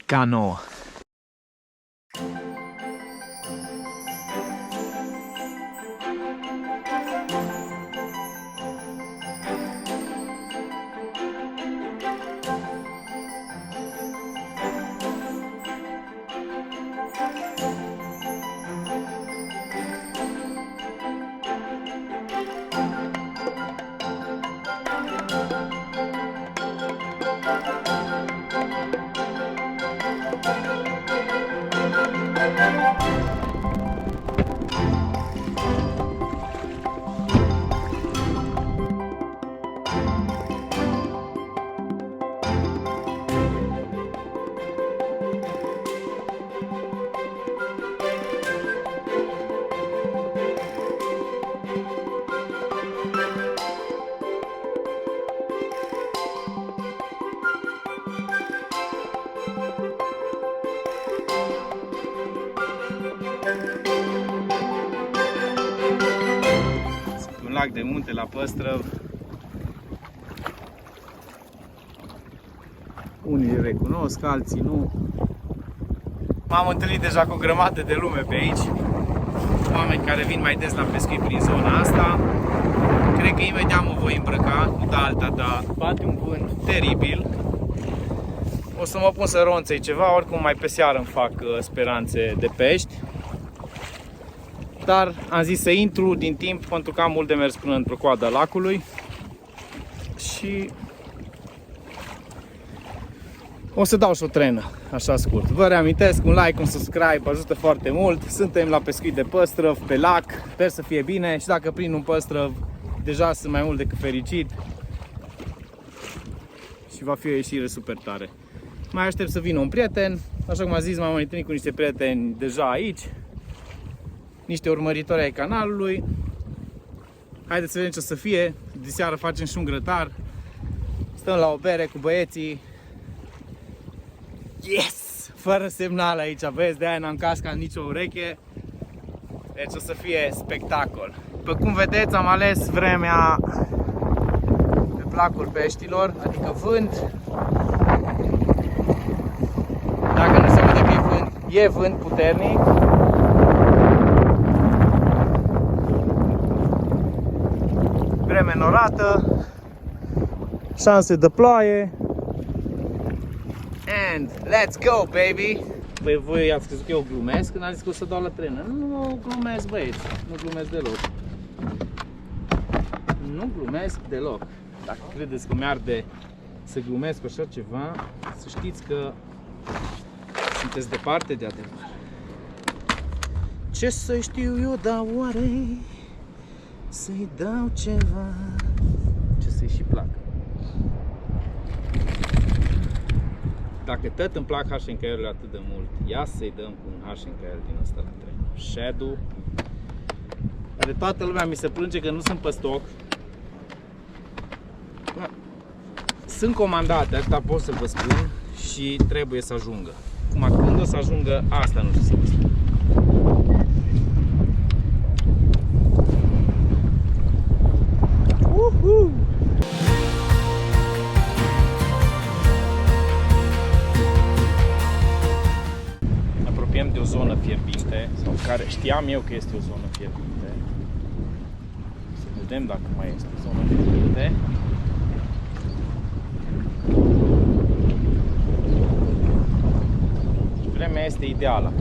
Canoa. Un lac de munte la Păstrăv. Unii îl recunosc, alții nu. M-am întâlnit deja cu o grămadă de lume pe aici. Oameni care vin mai des la pescuit prin zona asta. Cred că imediat mă voi îmbrăca, nu da alta, dar bate un vânt teribil. O să mă pun să ronțăi ceva, oricum mai pe seară îmi fac speranțe de pești. Dar am zis să intru din timp pentru că am mult de mers până într-o coadă lacului. Și o să dau și o trenă, așa scurt. Vă reamintesc, un like, un subscribe ajută foarte mult. Suntem la pescuit de păstrăv pe lac. Sper să fie bine și dacă prind un păstrăv, deja sunt mai mult decât fericit. Și va fi o ieșire super tare. Mai aștept să vină un prieten. Așa cum am zis, m-am întâlnit cu niște prieteni deja aici. Niște urmăritori ai canalului. Haideți să vedem ce o să fie. De seară facem și un grătar. Stăm la o bere cu băieții. Yes! Fără semnal aici, vezi, de-aia n-am casca în nicio ureche. Deci o să fie spectacol. După cum vedeți, am ales vremea pe placul peștilor, adică vânt. Dacă nu se vede că e vânt, e vânt puternic. Vreme norată, șanse de ploaie. And let's go, baby! Păi voi ați crezut că eu glumesc când am zis că o să dau la trenă. Nu glumesc, băieți, nu glumesc deloc. Nu glumesc deloc. Dacă credeți că mi-arde să glumesc cu așa ceva, să știți că sunteți departe de adevăr. Ce să știu eu, dar oare să-i dau ceva ce să-i și placă. Dacă tot îmi plac HNK-urile atât de mult, ia să-i dăm cu un HNK din ăsta la tren. Shadow. Care toată lumea mi se plânge că nu sunt pe stoc. Sunt comandate, asta pot să vă spun, și trebuie să ajungă. Acum, când o să ajungă, asta nu știu să vă spun. Apropiem de o zonă fierbinte, sau care știam eu că este o zonă fierbinte. Să vedem dacă mai este o zonă fierbinte. Vremea este ideală.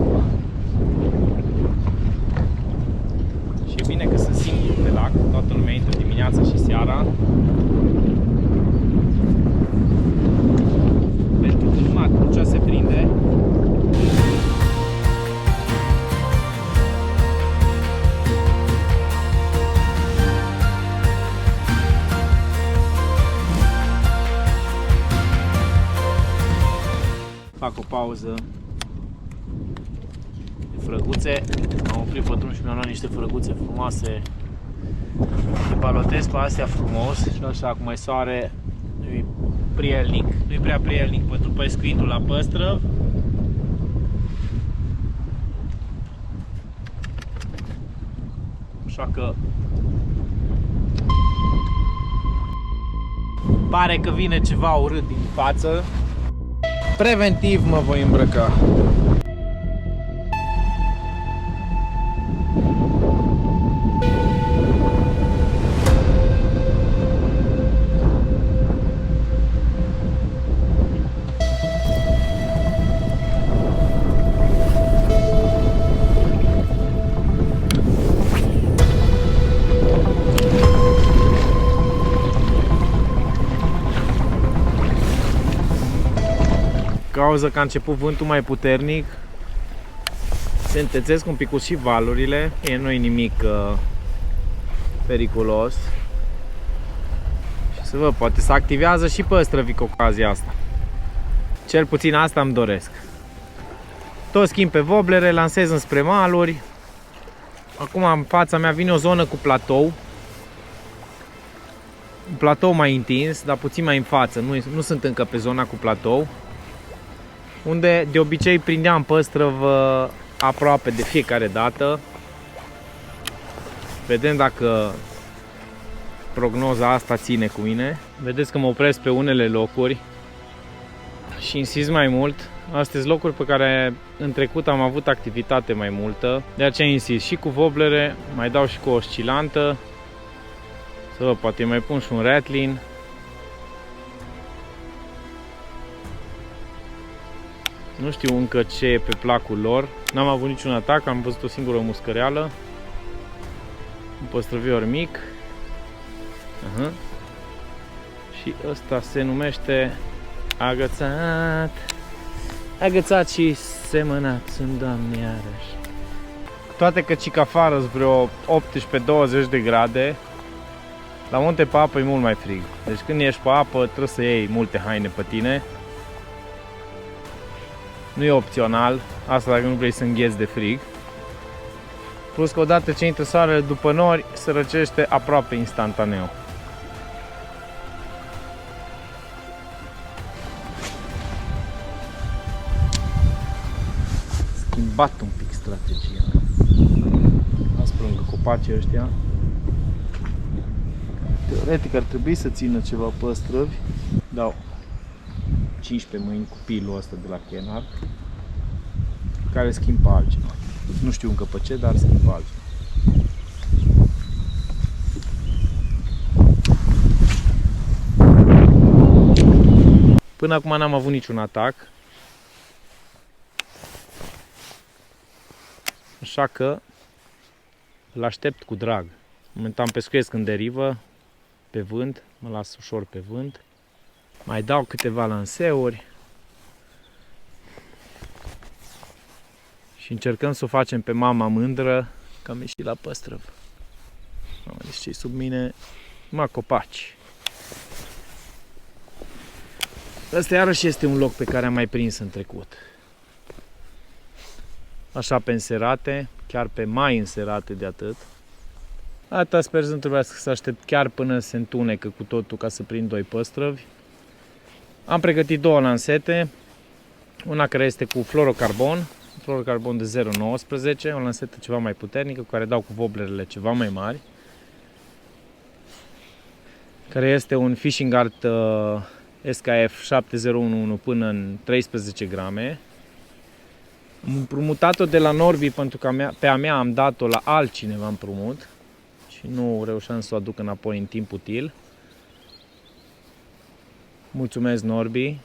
Și e bine că sunt singur pe lac, toată lumea intră dimineața și seara. Pentru că numai crucea se prinde. Fac o pauză de frăguțe. Am oprit pe drum și mi-am luat niște frăguțe frumoase. Le balotez pe astea frumos și așa cum mai soare, nu-i prielnic, nu-i prea prielnic pentru pescuitul la Păstrăv. Așa că pare că vine ceva urât din față. Preventiv mă voi îmbrăca. Cauza că a început vântul mai puternic, se întețesc un pic și valurile, nu-i nimic periculos. Și să văd, poate se activează și păstrăvii cu ocazia asta. Cel puțin asta îmi doresc. Tot schimb pe voblere, lansez înspre maluri. Acum în fața mea vine o zonă cu platou. Un platou mai întins, dar puțin mai în față, nu sunt încă pe zona cu platou. Unde de obicei prindeam păstrăv aproape de fiecare dată. Vedem dacă prognoza asta ține cu mine. Vedeți că mă opresc pe unele locuri și insist mai mult. Astea sunt locuri pe care în trecut am avut activitate mai multă. De aceea insist și cu voblere, mai dau și cu oscilantă. Să văd, poate mai pun și un rattling. Nu știu încă ce e pe placul lor. N-am avut niciun atac, am văzut o singură muscăreală. Un păstrăvior mic. Și ăsta se numește agățat. Agățat și semănat, sunt Doamne iarăși. Toate că cic afară sunt vreo 18-20 de grade, la munte pe apă e mult mai frig. Deci când ești pe apă trebuie să iei multe haine pe tine. Nu e opțional, asta dacă nu vrei să îngheți de frig. Plus că odată ce intră soarele după nori, se răcește aproape instantaneu. Schimbat un pic strategia. Aspru lângă copacii ăștia. Teoretic ar trebui să țină ceva păstrăvi. Dau 15 mâini cu pilul ăsta de la Kenhardt, care schimbă altceva. Nu știu încă pe ce, dar schimbă altceva. Până acum n-am avut niciun atac, așa că îl aștept cu drag. Momentan pescuiesc în derivă, pe vânt, mă las ușor pe vânt. Mai dau câteva lanseuri și încercăm să o facem pe mama mândră că am ieșit la păstrăv. Deci ce sub mine, mă, copaci. Ăsta iarăși este un loc pe care am mai prins în trecut. Așa pe înserate, chiar pe mai înserate de atât. Atâta sper să nu trebuiască să aștept chiar până se întunecă cu totul ca să prind doi păstrăvi. Am pregătit două lansete, una care este cu fluorocarbon de 0,19, o lansetă ceva mai puternică, cu care dau cu woblerele ceva mai mari, care este un Fishing Art SKF 7011 până în 13 grame. Am împrumutat-o de la Norby pentru că pe a mea am dat-o la altcineva împrumut și nu reușeam să o aduc înapoi în timp util. Mulțumesc, Norby.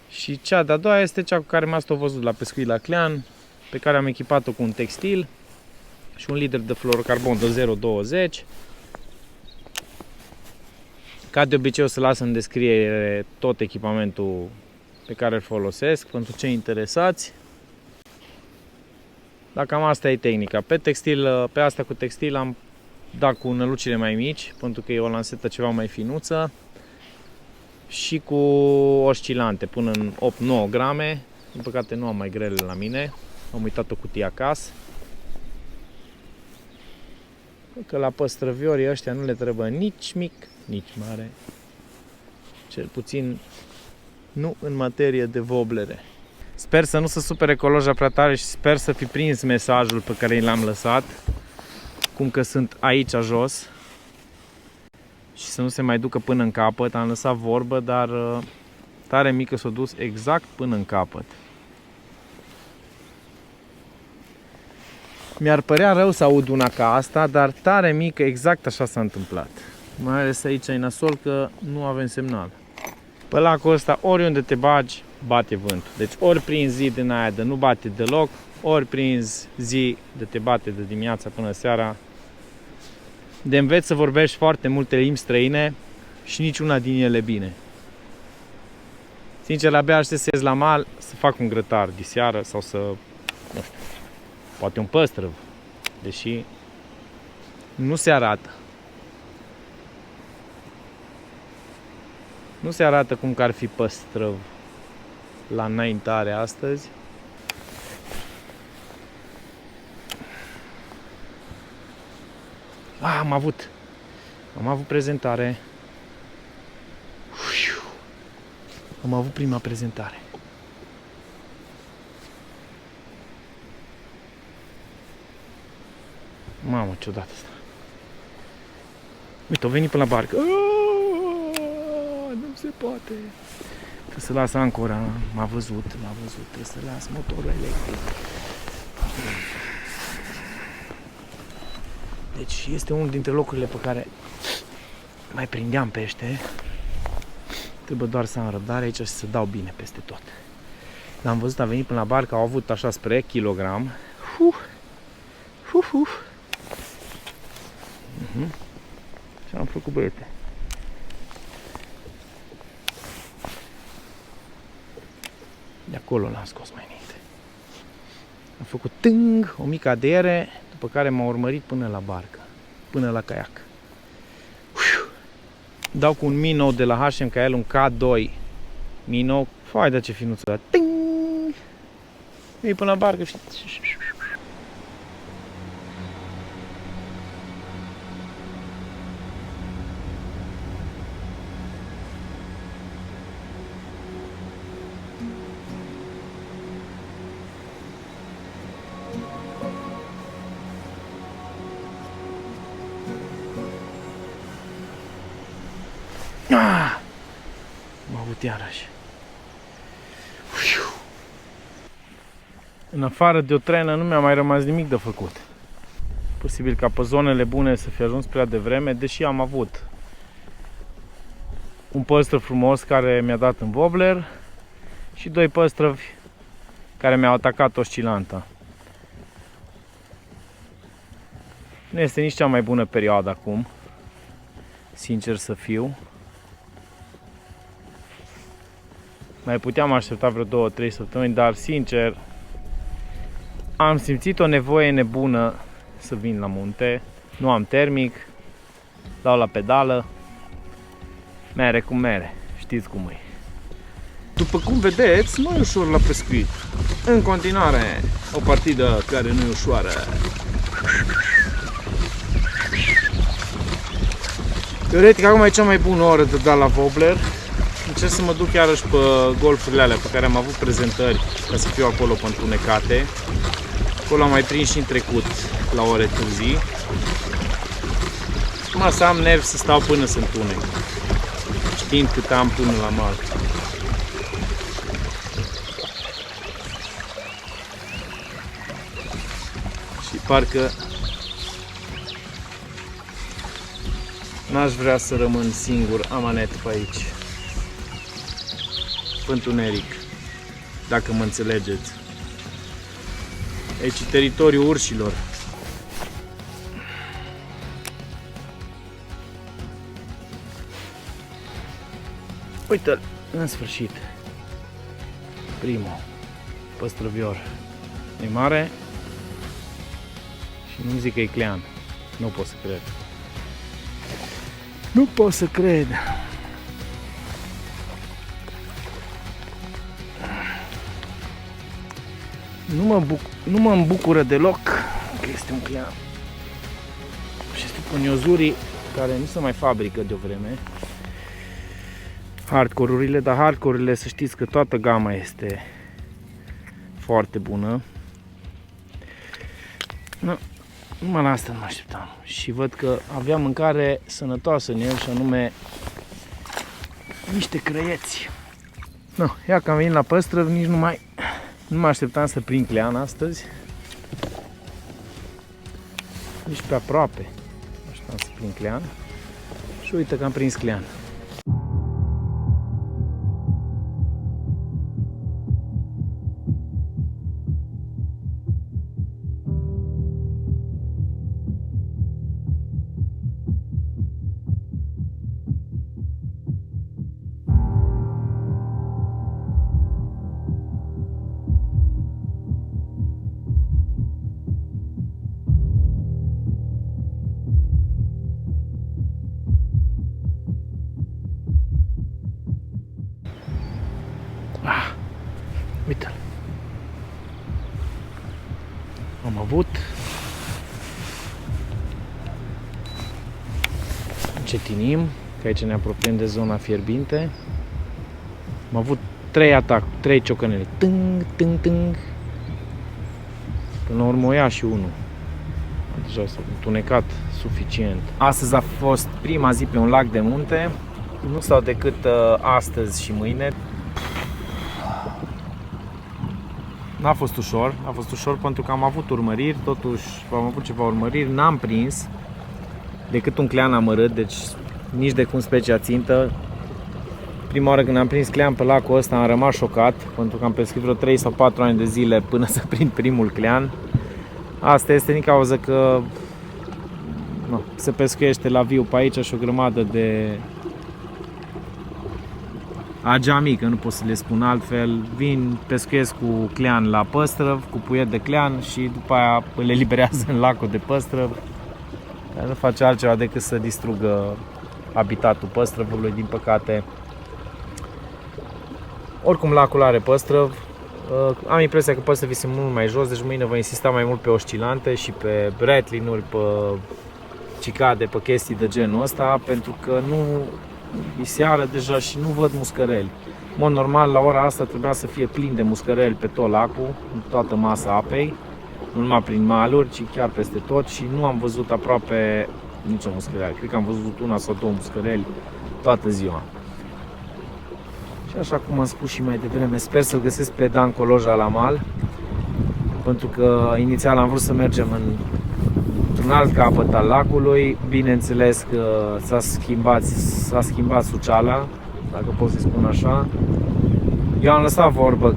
Și cea de-a doua este cea cu care m-ați tot văzut la pescuit la Clean, pe care am echipat-o cu un textil și un lider de fluorocarbon de 0,20. Ca de obicei o să las în descriere tot echipamentul pe care îl folosesc pentru cei interesați. Dar cam asta e tehnica. Pe asta cu textil am dat cu nălucile mai mici, pentru că e o lansetă ceva mai finuță. Și cu oscilante până în 8-9 grame. Din păcate nu am mai grele la mine. Am uitat o cutie acasă. Că la păstrăviorii ăștia nu le trebuie nici mic, nici mare. Cel puțin nu în materie de voblere. Sper să nu se supere coloja prea tare și sper să fi prins mesajul pe care l-am lăsat. Cum că sunt aici jos. Și să nu se mai ducă până în capăt. Am lăsat vorbă, dar Tare mică s-a dus exact până în capăt. Mi-ar părea rău să aud una ca asta, dar tare mică, exact așa s-a întâmplat. Mai ales aici în nasol că nu avem semnal. Pe lacul ăsta, oriunde te bagi, bate vântul. Deci ori prinzi zi din aia de nu bate deloc, ori prinzi zi de te bate de dimineața până seara. De înveți să vorbești foarte multe limbi străine și niciuna din ele bine. Sincer, abia aștept să ies la mal să fac un grătar de seară sau să, nu știu, poate un păstrăv, deși nu se arată. Nu se arată cum că ar fi păstrăv la înaintare astăzi. Am avut prezentare. Am avut prima prezentare. Mamă, ciudat asta. Uite, au venit până la barcă. Nu se poate. Trebuie să las ancora. M-a văzut. Trebuie să las motorul electric. Deci este unul dintre locurile pe care mai prindeam pește. Trebuie doar să am răbdare aici și să dau bine peste tot. L-am văzut, a venit până la barcă, au avut așa spre kilogram. Și am făcut băiete. De acolo l-am scos mai înainte. Am făcut tâng, o mică adere, după care m-a urmărit până la barcă, până la caiac. Dau cu un Minnow de la H&M ca el, un K2 Minnow. Fai de ce finuță. Ting! Vei până la barcă și... M-a avut iarăși. În afară de o trenă nu mi-a mai rămas nimic de făcut. Posibil ca pe zonele bune să fi ajuns prea devreme, deși am avut un păstrăv frumos care mi-a dat în wobbler și doi păstrăvi care mi-au atacat oscilanta. Nu este nici cea mai bună perioadă acum, sincer să fiu. Mai puteam aștepta vreo 2-3 săptămâni, dar sincer am simțit o nevoie nebună să vin la munte. Nu am termic, dau la pedală, mere cu mere, știți cum e. După cum vedeți, nu e ușor la pescuit. În continuare, o partidă care nu e ușoară. Teoretic, acum e cea mai bună oră de dat la wobbler. Încerc să mă duc iarăși pe golfurile alea pe care am avut prezentări, ca să fiu acolo pe întunecate. Acolo am mai prins și în trecut la ore târzii. Acum să am nervi să stau până să întunec, știind cât am până la mal. Și parcă n-aș vrea să rămân singur amanet pe aici, pe întuneric, dacă mă înțelegeți. Aici e teritoriul urșilor. Uite-l, în sfârșit, primul păstrăvior. E mare și nu zic că e clean. Nu pot să cred. Nu pot să cred. Nu mă îmbucură deloc că este un clean. Și este puniozurii care nu se mai fabrică de o vreme. Hardcore-urile, dar hardcore-urile, să știți că toată gama este foarte bună. Nu, numai la asta nu mă așteptam. Și văd că avea mâncare sănătoasă în el, și anume niște crăieți. No, ia că am venit la Păstrăv, nici nu mă așteptam să prind clean astăzi. Nici pe aproape. Așteptam să prind clean. Și uite că am prins clean. Uite-l. Am avut încetinim, că aici ne apropiem de zona fierbinte. Am avut 3 ciocănele. Tâng, tâng, tâng. Până la urmă o ia și unul. Deja s-a întunecat suficient. Astăzi a fost prima zi pe un lac de munte. Nu stau decât astăzi și mâine. N-a fost ușor pentru că am avut urmăriri, totuși am avut ceva urmăriri, n-am prins decât un clean amărât, deci nici de cum specia țintă. Prima oară când am prins clean pe lacul ăsta am rămas șocat, pentru că am pescuit vreo 3 sau 4 ani de zile până să prind primul clean. Asta este din cauza că se pescuiește la viu pe aici și o grămadă de agea mică, nu pot să le spun altfel. Vin, pescuiesc cu clean la Păstrăv, cu puiet de clean și după aia le eliberează în lacul de Păstrăv. Dar nu face altceva decât să distrugă habitatul Păstrăvului, din păcate. Oricum lacul are Păstrăv. Am impresia că Păstrăv este mult mai jos, deci mâine voi insista mai mult pe oscilante și pe rattling-uri, pe cicade, pe chestii de genul ăsta, pentru că e seară deja și nu văd muscăreli. În mod normal, la ora asta trebuia să fie plin de muscăreli pe tot lacul, în toată masa apei, nu numai prin maluri, ci chiar peste tot, și nu am văzut aproape nicio muscăreli. Cred că am văzut 1 sau 2 muscăreli toată ziua. Și așa cum am spus și mai devreme, sper să-l găsesc pe Dan Coloja la mal, pentru că inițial am vrut să mergem într-un alt capăt al lacului. Bineînțeles că s-a schimbat suceala, dacă pot să spun așa. Eu am lăsat vorbă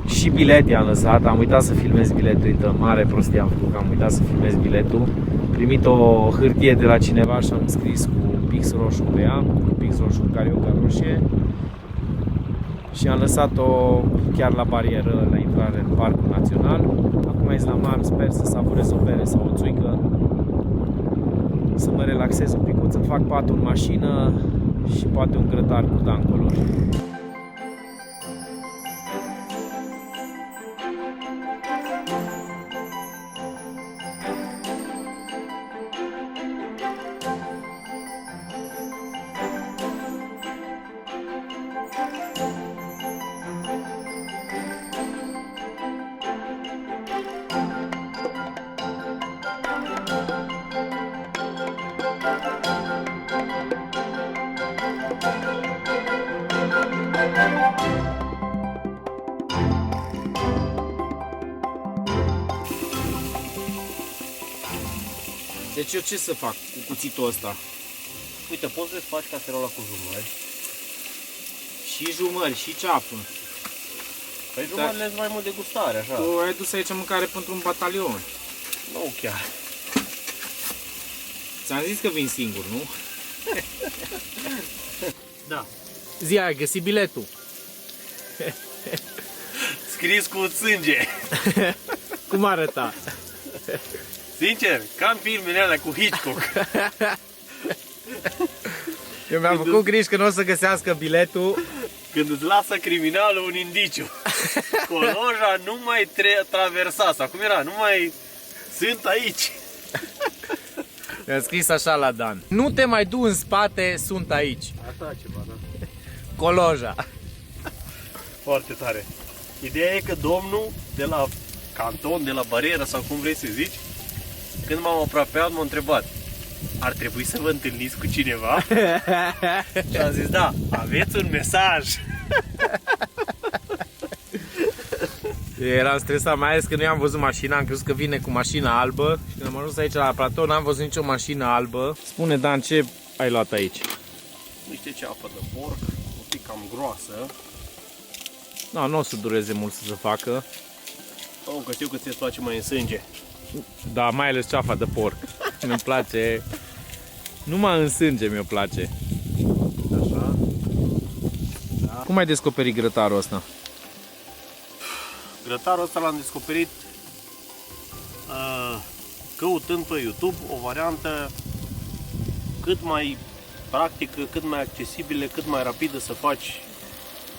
și bilet i-am lăsat, am uitat să filmez biletul, uită, mare prostie am făcut că am uitat să filmez biletul. Am primit o hârtie de la cineva și am scris cu pix roșu pe ea, cu pix roșu cu carioca roșie. Și am lăsat-o chiar la barieră, la intrare în Parcul Național. Acum ești la mal, sper să savurez o bere sau o țuică, să mă relaxez un pic, să fac patul în mașină și poate un grătar cu Dan Coloja. Deci eu ce să fac cu cuțitul ăsta? Uite, poți să faci caserola cu jumări. Și jumări, și ceapă. Păi jumările sunt mai mult de gustare, așa. Tu ai dus aici mâncare pentru un batalion. Nu chiar. Ți-am zis că vin singur, nu? Da. Zi, ai găsit biletul. Scris cu sânge. Cum arăta? Sincer, ca în filmele alea cu Hitchcock. Eu mi-am făcut griji că nu o să găsească biletul. Când îți lasă criminalul un indiciu. Coloja nu mai traversa, sau cum era, nu mai sunt aici. Mi-am scris așa la Dan: nu te mai du în spate, sunt aici. Asta ceva, da. Coloja. Foarte tare. Ideea e că domnul de la canton, de la barieră, sau cum vrei să zici, când m-am apropiat, m-a întrebat: ar trebui să vă întâlniți cu cineva? Și am zis: da, aveți un mesaj. Eu eram stresat, mai ales că nu am văzut mașina, am crezut că vine cu mașina albă. Și când am ajuns aici la platou, n-am văzut nicio mașină albă. Spune, Dan, ce ai luat aici? Niște ceapă de porc, un pic cam groasă. Nu o să dureze mult să se facă. Oh, că știu că ți-e place mai în sânge. Da, mai ales ceafa de porc. Mi-mi place. Numai în sânge mi-o place. Așa. Da. Cum ai descoperit grătarul ăsta? Grătarul ăsta l-am descoperit căutând pe YouTube o variantă cât mai practică, cât mai accesibilă, cât mai rapidă să faci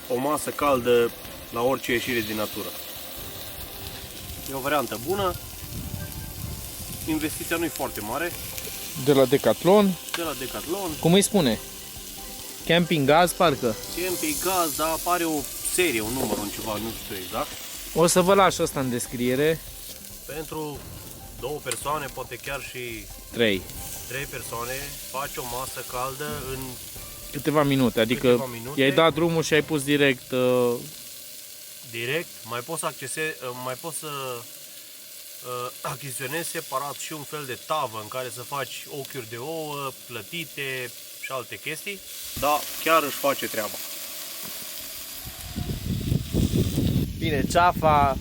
o masă caldă la orice ieșire din natură. E o variantă bună, investiția nu e foarte mare, De la Decathlon. de la Decathlon, Cum îi spune? Camping gaz, parcă. Camping gaz, dar apare o serie, un număr, un ceva, nu știu exact. O să vă las ăsta în descriere. Pentru 2 persoane, poate chiar și 3. 3 persoane, faci o masă caldă în Câteva minute, adică câteva minute. i-ai dat drumul și ai pus direct. Direct, mai poți să achiziționezi separat și un fel de tavă în care să faci ochiuri de ouă, plătite și alte chestii, dar chiar își face treaba. Bine, ceafa,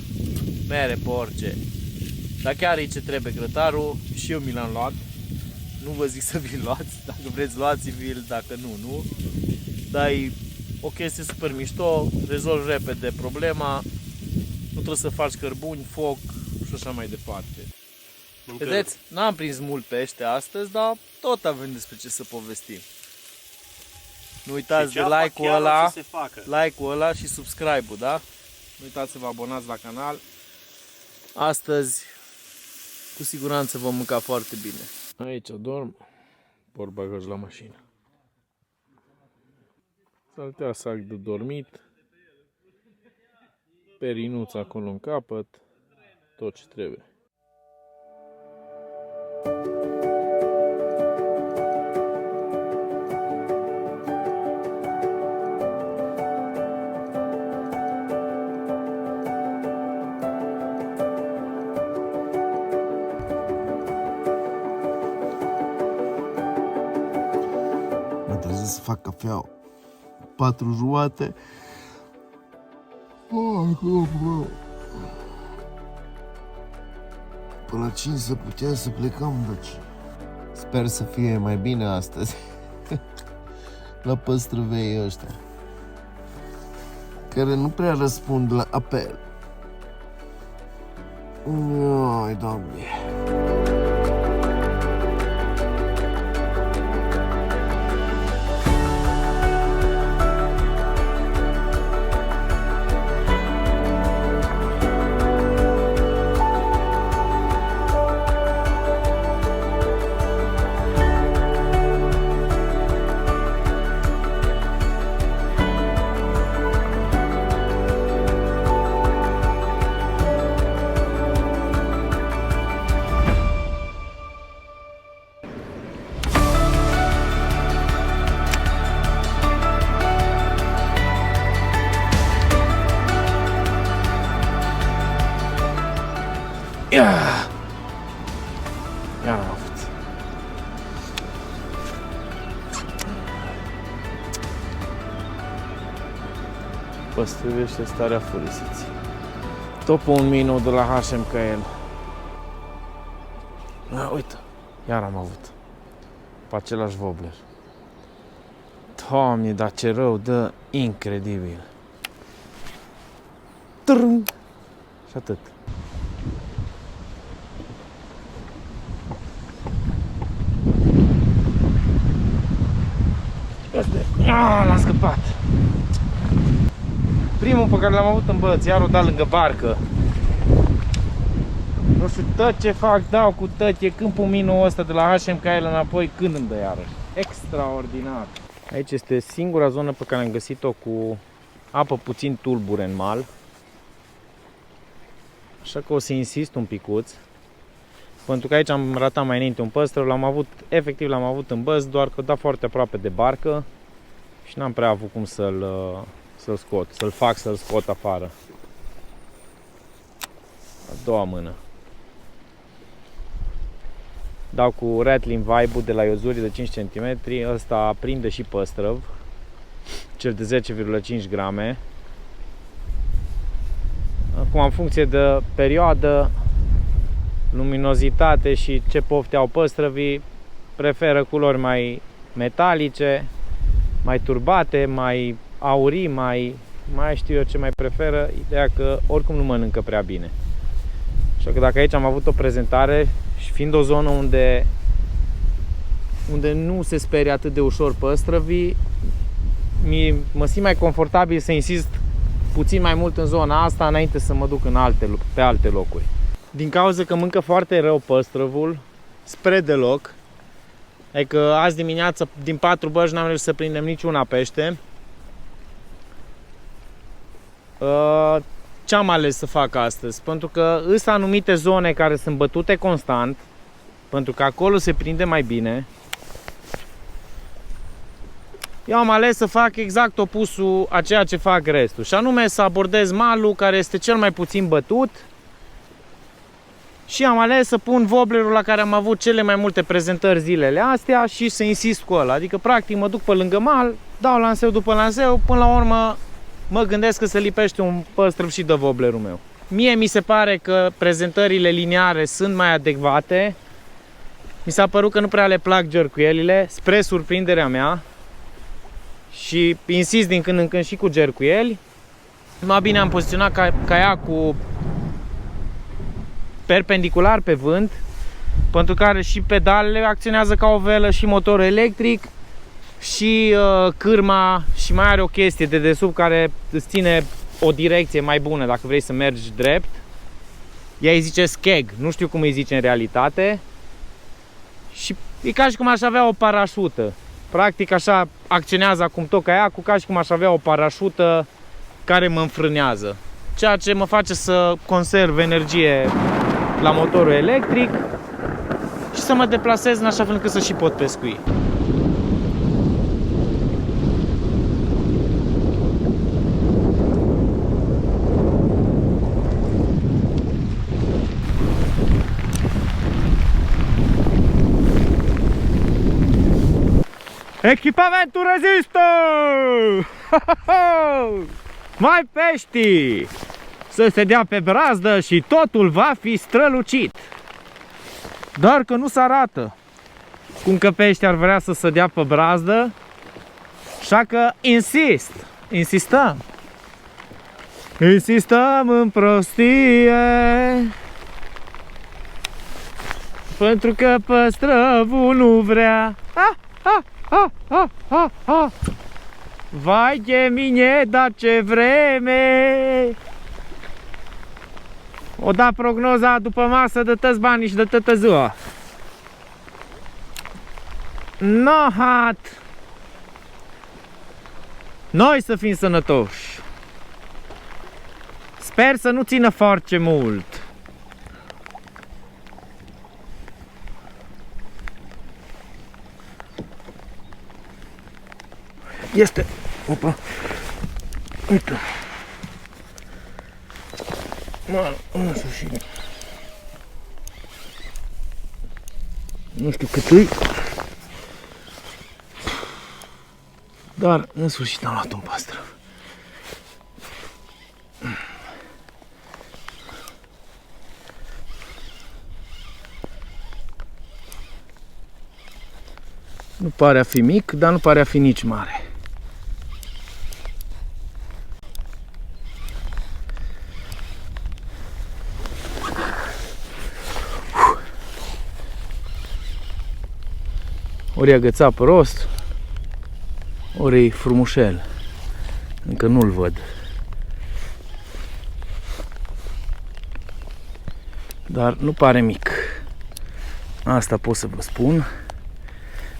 mere, porce. Dar chiar e ce trebuie grătarul și eu mi l-am luat. Nu vă zic să vi-l luați, dacă vreți luați-vi-l, dacă nu. Dar e o chestie super mișto, rezolvi repede problema, nu trebuie să faci cărbuni, foc și așa mai departe. Vedeți, n-am prins mult pește astăzi, dar tot avem despre ce să povestim. Nu uitați de like-ul ăla, like-ul ăla și subscribe-ul, da? Nu uitați să vă abonați la canal. Astăzi, cu siguranță vom mânca foarte bine. Aici dorm, por bagaj la mașină. Saltea sac de dormit, perinuț acolo în capăt, tot ce trebuie. Trebuie să fac cafea 4:30. Până la 5 să putem să plecăm, deci. Sper să fie mai bine astăzi. La păstrăvei ăștia, care nu prea răspund la apel. Ai, Doamne. Ia am avut. Păstrăvește starea furisiții. Tot pe un minut de la H&M ca el. Uite, iar am avut. Pe același wobbler. Doamne, dar ce rău dă, incredibil. Trâng! Și atât. L-am scăpat. Primul pe care l-am avut în băț, iar o dat lângă barcă. Nu știu tot ce fac, dau cu tot, e câmpul minul ăsta de la H&M ca el înapoi, când îmi dă iarăși. Extraordinar. Aici este singura zonă pe care am găsit-o cu apă puțin tulbure în mal. Așa că o să insist un picuț. Pentru că aici am ratat mai înainte un păstrăv, l-am avut, efectiv l-am avut în băț, doar că da foarte aproape de barcă și n-am prea avut cum să-l scot, să-l scot afară. A doua mână. Dau cu Rattling Vibe-ul de la Iozuri de 5 cm. Ăsta prinde și păstrăv. Cel de 10,5 grame. Acum, în funcție de perioadă, luminozitate și ce pofte au păstrăvii, preferă culori mai metalice, mai turbate, mai aurii, mai știu eu ce mai preferă. Ideea că oricum nu mănâncă prea bine. Așa că dacă aici am avut o prezentare și fiind o zonă unde nu se sperie atât de ușor păstrăvii, mă simt mai confortabil să insist puțin mai mult în zona asta înainte să mă duc pe alte locuri. Din cauza că mâncă foarte rău păstrăvul, spre deloc, adică azi dimineață din 4 băși n-am reușit să prindem niciuna pește. Ce am ales să fac astăzi? Pentru că sunt anumite zone care sunt bătute constant, pentru că acolo se prinde mai bine. Eu am ales să fac exact opusul a ceea ce fac restul, și anume să abordez malul care este cel mai puțin bătut, și am ales să pun wobblerul la care am avut cele mai multe prezentări zilele astea și să insist cu ăla. Adică practic mă duc pe lângă mal, dau lanseu după lanseu, până la urmă mă gândesc că se lipește un păstrăv și de wobblerul meu. Mie mi se pare că prezentările lineare sunt mai adecvate. Mi s-a părut că nu prea le plac gercuielile, spre surprinderea mea. Și insist din când în când și cu gercuieli. Mai bine am poziționat caiacul perpendicular pe vânt, pentru care și pedalele acționează ca o velă, și motorul electric, și cârma, și mai are o chestie de desubt care îți ține o direcție mai bună dacă vrei să mergi drept. Ea îi zice skeg, nu știu cum îi zice în realitate. Și e ca și cum aș avea o parașută. Practic așa acționează acum tot caiacul, ca și cum aș avea o parașută care mă înfrânează. Ceea ce mă face să conserv energie la motorul electric și să mă deplasez în așa fel încât să și pot pescui. Echipamentul rezistă! Mai pești! Să se dea pe brazdă și totul va fi strălucit. Dar că nu se arată cum că peștii ar vrea să se dea pe brazdă. Așa că insistăm în prostie, pentru că păstrăvul nu vrea. Vai de mine, dar ce vreme! O da prognoza după masă de tăți banii și de tătă ziua. Nohat! Noi să fim sănătoși. Sper să nu țină foarte mult. Este. Opa. Uite. În sfârșit. Nu știu cât îi. Dar în sfârșit am luat un păstrăv. Nu pare a fi mic, dar nu pare a fi nici mare. Ori e agățat pe rost, ori e frumușel. Încă nu-l văd. Dar nu pare mic. Asta pot să vă spun.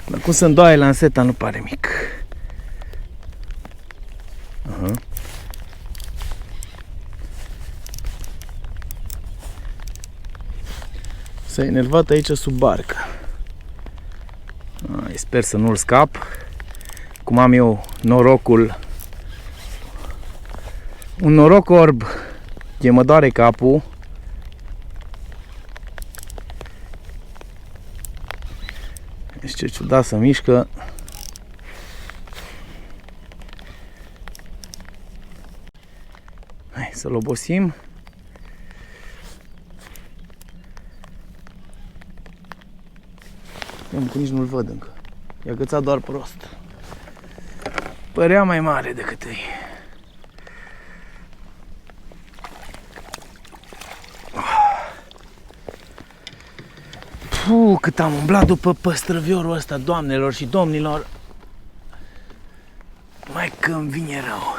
Dar cum să îndoaie lanseta, nu pare mic. S-a enervat aici sub barcă. Sper să nu-l scap. Cum am eu norocul, un noroc orb, de mă doare capul Deci ce ciudat să mișcă. Hai să-l obosim. Că nici nu-l văd încă. I-a agățat doar prost. Părea mai mare decât ei. Cât am umblat după păstrăviorul ăsta, doamnelor și domnilor. Mai că îmi vine rău.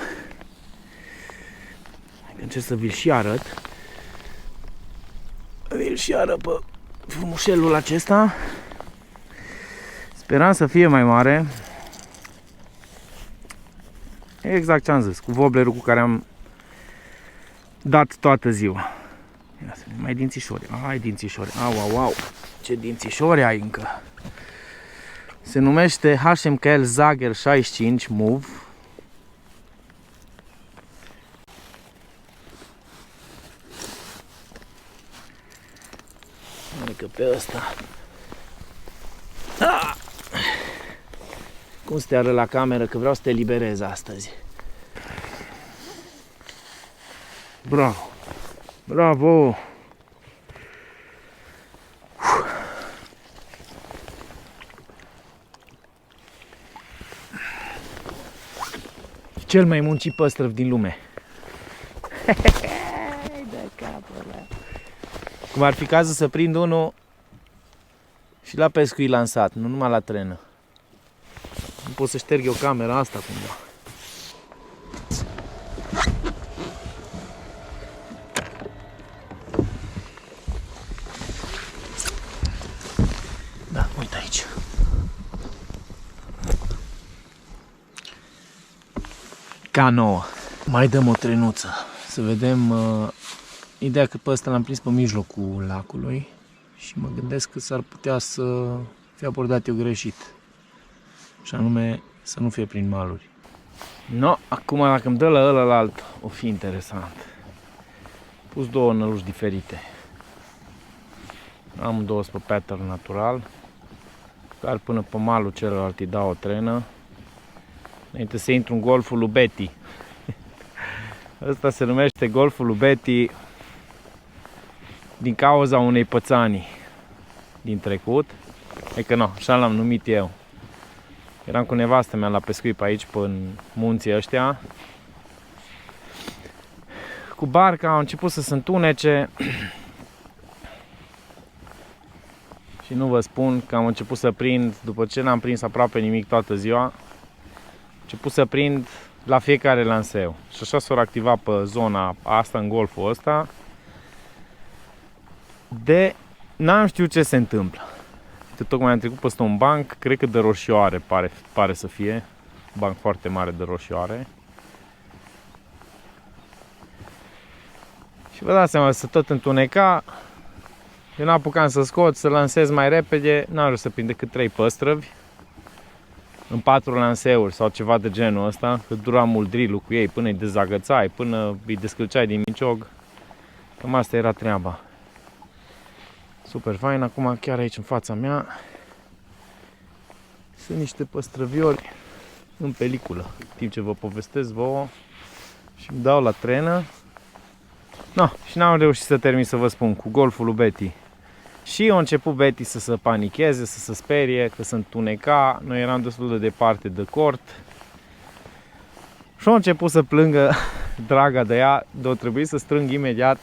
Încerc să vi-l și arăt. Vi-l și arăt pe frumușelul acesta. Speram să fie mai mare. Exact ce am zis, cu wobblerul cu care am dat toată ziua. Ia să vedem, mai dințișori. Ai dințișori. Au. Ce dințișori ai încă. Se numește HMKL Zager 65 Move. Că pe ăsta. Cum să te arăt la cameră, că vreau să te liberez astăzi. Bravo! Bravo! Cel mai muncit păstrăv din lume. Cum ar fi cazul să prind unul și la pescuit lansat, nu numai la trenă. Nu pot să șterg eu camera asta cumva. Da, uite aici. Canoa. Mai dăm o trenuță. Să vedem. Ideea că pe ăsta l-am prins pe mijlocul lacului și mă gândesc că s-ar putea să fie abordat eu greșit. Și anume să nu fie prin maluri. No, acum dacă îmi dă la ălălalt, o fi interesant. Pus două năluși diferite. Am două pe pattern natural, care până pe malul celălalt îi dau o trenă. Înainte să intru în golful lui Betty. Ăsta se numește golful lui Betty din cauza unei pățanii din trecut. E că nu, așa l-am numit eu. Eram cu nevastă mea la pescuit pe aici, pe munții ăștia. Cu barca au început să se întunece. Și nu vă spun că am început să prind, după ce n-am prins aproape nimic toată ziua, am început să prind la fiecare lanseu. Și așa s-au activat pe zona asta, în golful ăsta. De n-am știut ce se întâmplă. Tocmai am trecut peste un banc, cred că de roșioare pare să fie. Un banc foarte mare de roșioare. Și vă dați seama, să tot întuneca. Eu n-apucam să scot, să lansez mai repede. N-am vrut să prind decât 3 păstrăvi în 4 lanseuri sau ceva de genul ăsta. Că dura mult drill-ul cu ei, până îi dezagățai, până îi descălceai din miciog. Cam asta era treaba. Super fain. Acum chiar aici în fața mea sunt niște păstrăviori în peliculă. În timp ce vă povestesc vouă și îmi dau la trenă. No, și n-am reușit să termin să vă spun cu golful lui Betty. Și a început Betty să se panicheze, să se sperie, că se întuneca. Noi eram destul de departe de cort. Și a început să plângă draga de ea, de-o trebui să strâng imediat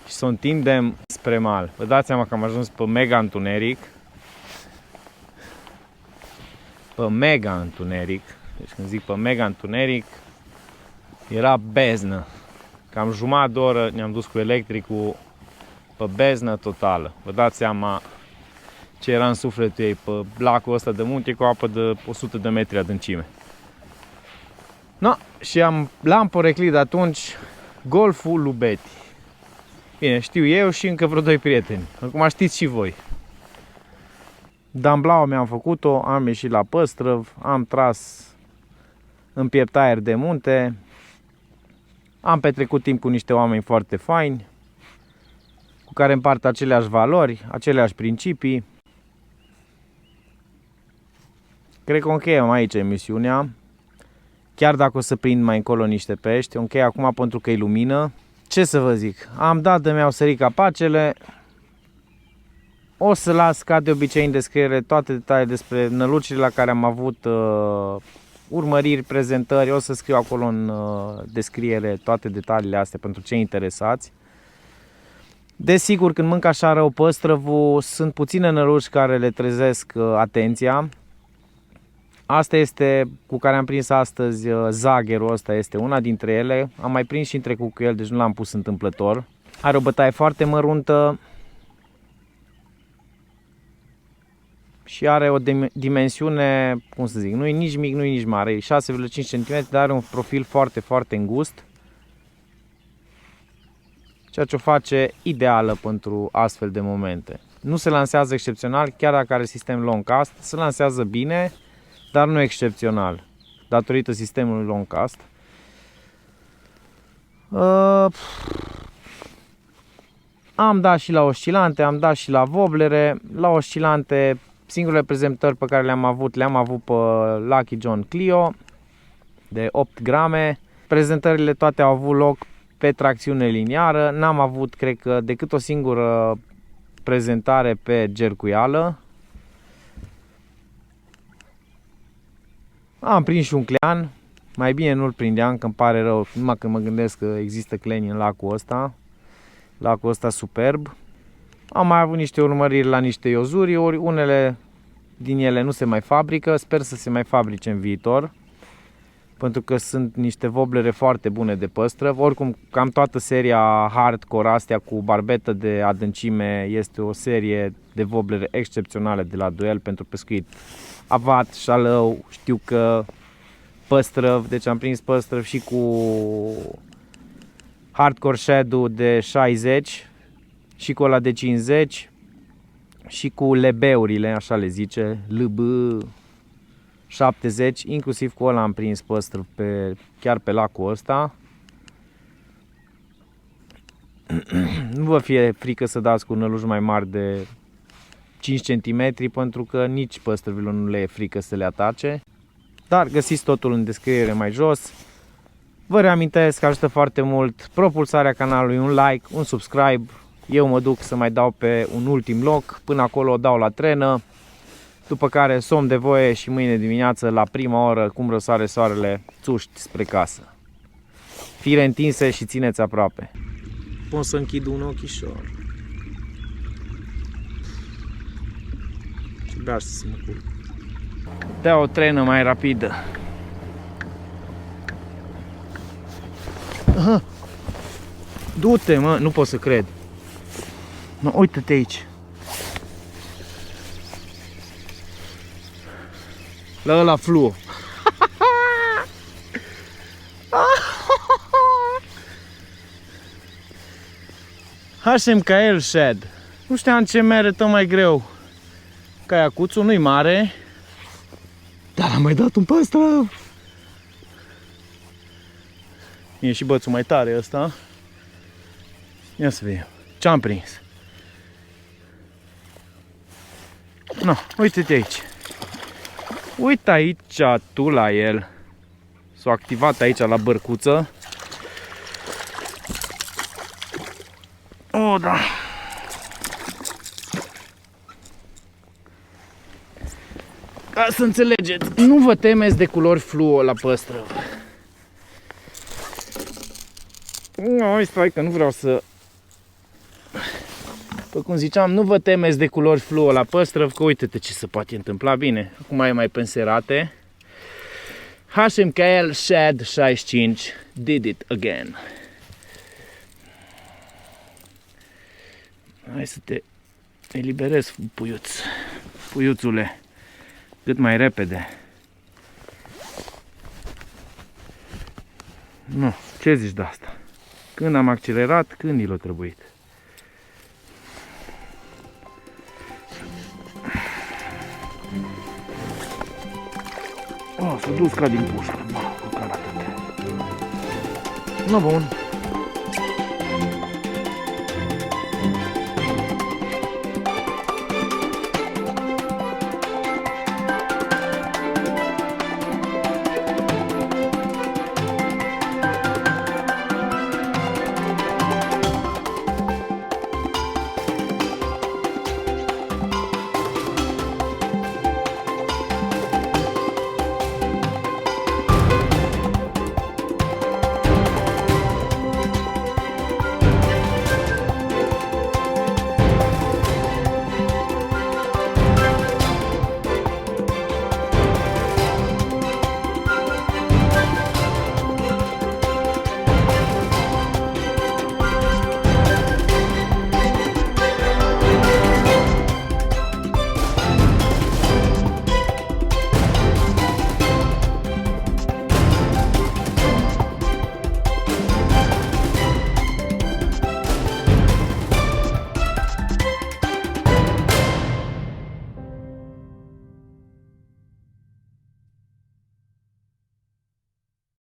și să o întindem spre mal. Vă dați seama că am ajuns pe mega întuneric. Pe mega întuneric. Deci când zic pe mega întuneric, era beznă. Cam jumătate de oră ne-am dus cu electricul pe beznă totală. Vă dați seama ce era în sufletul ei pe lacul ăsta de munte cu apă de 100 de metri adâncime. No, și l-am poreclit atunci golful lui Betty. Bine, știu eu și încă vreo 2 prieteni. Acum știți și voi. Damblaua mi-am făcut-o, am ieșit la păstrăv, am tras în pieptaier de munte, am petrecut timp cu niște oameni foarte faini, cu care împart aceleași valori, aceleași principii. Cred că o încheiem aici emisiunea. Chiar dacă o să prind mai încolo niște pești, o închei acum pentru că e lumină. Ce să vă zic, am dat de mi-au sărit capacele. O să las ca de obicei în descriere toate detaliile despre nălucile la care am avut urmăriri, prezentări. O să scriu acolo în descriere toate detaliile astea pentru cei interesați. Desigur, când mânc așa rău păstrăvul, sunt puține năluci care le trezesc atenția. Asta este cu care am prins astăzi, zagherul ăsta este una dintre ele. Am mai prins și în trecut cu el, deci nu l-am pus întâmplător. Are o bătaie foarte măruntă și are o dimensiune, cum să zic, nu e nici mic, nu e nici mare, e 6,5 cm, dar are un profil foarte, foarte îngust. Ceea ce o face ideală pentru astfel de momente. Nu se lansează excepțional, chiar dacă are sistem long cast, se lansează bine, dar nu excepțional, datorită sistemului long cast. Am dat și la oscilante, am dat și la voblere. La oscilante, singurele prezentări pe care le-am avut pe Lucky John Clio de 8 grame. Prezentările toate au avut loc pe tracțiune liniară. N-am avut, cred că, decât o singură prezentare pe gercuială. Am prins și un clean. Mai bine nu-l prindeam, că îmi pare rău numai când mă gândesc că există cleni în lacul ăsta. Lacul ăsta superb. Am mai avut niște urmăriri la niște iozuri, ori unele din ele nu se mai fabrică. Sper să se mai fabrice în viitor, pentru că sunt niște voblere foarte bune de păstrăv. Oricum, cam toată seria hardcore astea cu barbetă de adâncime este o serie de voblere excepționale de la Duel pentru pescuit avat, șalău, știu că păstrăv, deci am prins păstrăv și cu hardcore shadow de 60 și cu ăla de 50 și cu lebeurile, așa le zice, LB 70, inclusiv cu ăla am prins păstrăv chiar pe lacul ăsta. Nu vă fie frică să dați cu năluci mai mari de 5 cm, pentru că nici păstrăvilor nu le e frică să le atace. Dar găsiți totul în descriere mai jos. Vă reamintesc că ajută foarte mult propulsarea canalului, un like, un subscribe. Eu mă duc să mai dau pe un ultim loc, până acolo o dau la trenă. După care somn de voie și mâine dimineață la prima oră, cum răsare soarele, țuști spre casă. Fire întinse și țineți aproape. Pot să închid un ochișor. Și bea să mă culc. Dea o trenă mai rapidă. Aha. Du-te, mă, nu pot să cred. Mă, uite-te aici. La ăla fluo. HMKL Shed. Nu știam ce merită mai greu. Caiacuțul nu-i mare, dar am mai dat un păstrăv. E și bățul mai tare ăsta. Ia să vedem ce-am prins. No, uite-te aici. Uite aici tu la el. S-a activat aici la bărcuță. Oh, da. Ca să înțelegeți, nu vă temeți de culori fluo la păstrăv. No, stai că nu vreau să... După cum ziceam, nu vă temeți de culori fluo la păstrăv, că uite-te ce se poate întâmpla. Bine, acum e mai penserate. HMKL Shed 65 did it again. Hai să te eliberezi, puiuț. Puiuțule, cât mai repede. Nu, ce zici de asta? Când am accelerat, când i l-a trebuit. Oh, s-a dus ca din pușcă. No, bun.